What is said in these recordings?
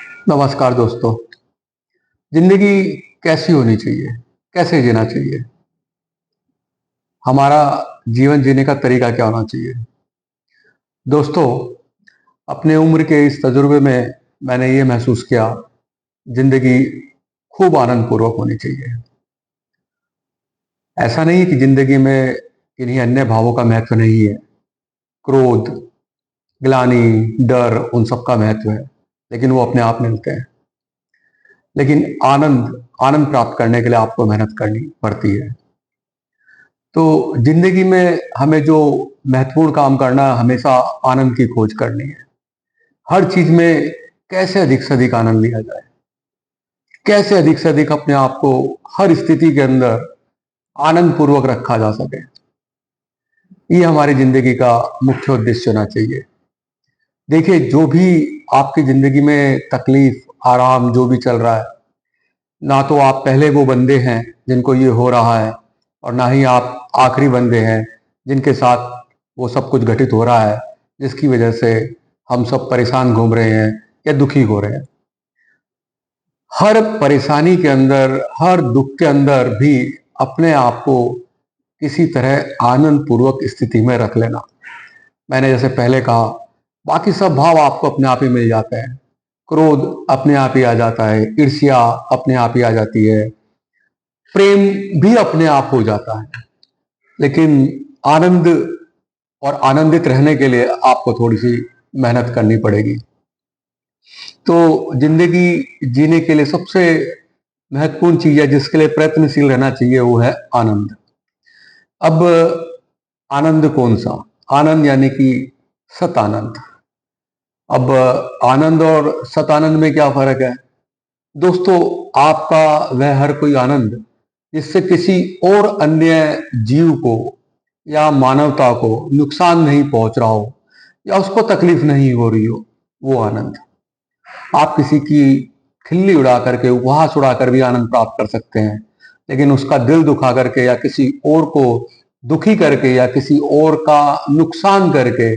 नमस्कार दोस्तों। जिंदगी कैसी होनी चाहिए, कैसे जीना चाहिए, हमारा जीवन जीने का तरीका क्या होना चाहिए। दोस्तों, अपने उम्र के इस तजुर्बे में मैंने ये महसूस किया, जिंदगी खूब आनंद पूर्वक होनी चाहिए। ऐसा नहीं है कि जिंदगी में किन्हीं अन्य भावों का महत्व नहीं है। क्रोध, ग्लानि, डर, उन सब का महत्व है, लेकिन वो अपने आप मिलते हैं। लेकिन आनंद आनंद प्राप्त करने के लिए आपको मेहनत करनी पड़ती है। तो जिंदगी में हमें जो महत्वपूर्ण काम करना है, हमेशा आनंद की खोज करनी है। हर चीज में कैसे अधिक से अधिक आनंद लिया जाए, कैसे अधिक से अधिक अपने आप को हर स्थिति के अंदर आनंद पूर्वक रखा जा सके, ये हमारी जिंदगी का मुख्य उद्देश्य होना चाहिए। देखिए, जो भी आपकी जिंदगी में तकलीफ, आराम जो भी चल रहा है, ना तो आप पहले वो बंदे हैं जिनको ये हो रहा है, और ना ही आप आखिरी बंदे हैं जिनके साथ वो सब कुछ घटित हो रहा है, जिसकी वजह से हम सब परेशान घूम रहे हैं या दुखी हो रहे हैं। हर परेशानी के अंदर, हर दुख के अंदर भी अपने आप को किसी तरह आनंद पूर्वक स्थिति में रख लेना। मैंने जैसे पहले कहा, बाकी सब भाव आपको अपने आप ही मिल जाते हैं। क्रोध अपने आप ही आ जाता है, ईर्ष्या अपने आप ही आ जाती है, प्रेम भी अपने आप हो जाता है। लेकिन आनंद और आनंदित रहने के लिए आपको थोड़ी सी मेहनत करनी पड़ेगी। तो जिंदगी जीने के लिए सबसे महत्वपूर्ण चीज है जिसके लिए प्रयत्नशील रहना चाहिए, वो है आनंद। अब आनंद कौन सा? आनंद यानी कि सत आनंद। अब आनंद और सत आनंद में क्या फर्क है दोस्तों? आपका वह हर कोई आनंद जिससे किसी और अन्य जीव को या मानवता को नुकसान नहीं पहुंच रहा हो या उसको तकलीफ नहीं हो रही हो, वो आनंद। आप किसी की खिल्ली उड़ा करके, उपहास उड़ाकर भी आनंद प्राप्त कर सकते हैं, लेकिन उसका दिल दुखा करके या किसी और को दुखी करके या किसी और का नुकसान करके,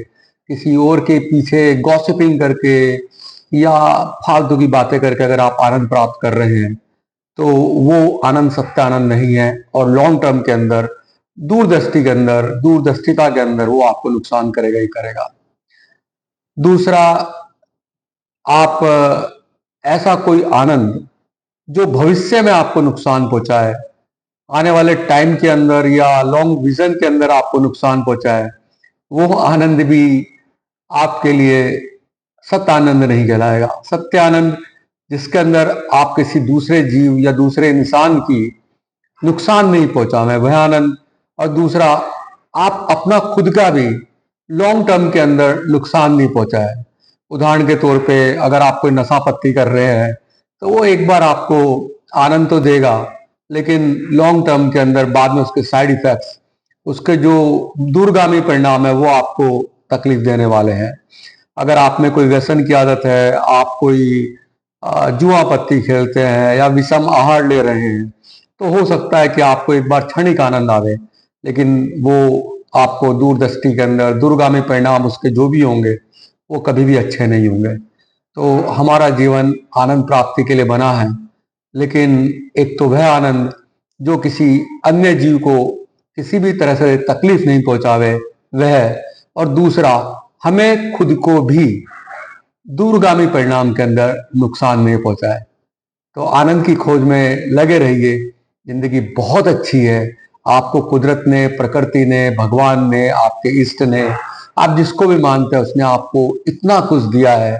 किसी और के पीछे गॉसिपिंग करके या फालतू की बातें करके अगर आप आनंद प्राप्त कर रहे हैं, तो वो आनंद सत्य आनंद नहीं है। और लॉन्ग टर्म के अंदर, दूरदृष्टि के अंदर, दूरदर्शिता के अंदर वो आपको नुकसान करेगा ही करेगा। दूसरा, आप ऐसा कोई आनंद जो भविष्य में आपको नुकसान पहुंचाए, आने वाले टाइम के अंदर या लॉन्ग विजन के अंदर आपको नुकसान पहुंचाए, वो आनंद भी आपके लिए सत्य आनंद नहीं कहलाएगा। सत्य आनंद जिसके अंदर आप किसी दूसरे जीव या दूसरे इंसान की नुकसान नहीं पहुंचावे, वह आनंद। और दूसरा, आप अपना खुद का भी लॉन्ग टर्म के अंदर नुकसान नहीं पहुंचाए। उदाहरण के तौर पे, अगर आप कोई नशा पत्ती कर रहे हैं तो वो एक बार आपको आनंद तो देगा, लेकिन लॉन्ग टर्म के अंदर बाद में उसके साइड इफेक्ट्स, उसके जो दूरगामी परिणाम है, वो आपको तकलीफ देने वाले हैं। अगर आप में कोई व्यसन की आदत है, आप कोई जुआ पत्ती खेलते हैं या विषम आहार ले रहे हैं, तो हो सकता है कि आपको एक बार क्षणिक आनंद आवे, लेकिन वो आपको दूरदृष्टि के अंदर दूरगामी परिणाम उसके जो भी होंगे, वो कभी भी अच्छे नहीं होंगे। तो हमारा जीवन आनंद प्राप्ति के लिए बना है, लेकिन एक तो वह आनंद जो किसी अन्य जीव को किसी भी तरह से तकलीफ नहीं पहुंचावे, वह। और दूसरा, हमें खुद को भी दूरगामी परिणाम के अंदर नुकसान नहीं पहुंचाए। तो आनंद की खोज में लगे रहिए। जिंदगी बहुत अच्छी है। आपको कुदरत ने, प्रकृति ने, भगवान ने, आपके इष्ट ने, आप जिसको भी मानते हैं, उसने आपको इतना कुछ दिया है।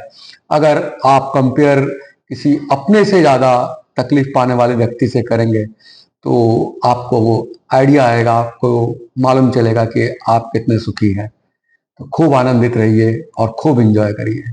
अगर आप कंपेयर किसी अपने से ज्यादा तकलीफ पाने वाले व्यक्ति से करेंगे, तो आपको वो आइडिया आएगा, आपको मालूम चलेगा कि आप कितने सुखी हैं। तो खूब आनंदित रहिए और खूब एंजॉय करिए।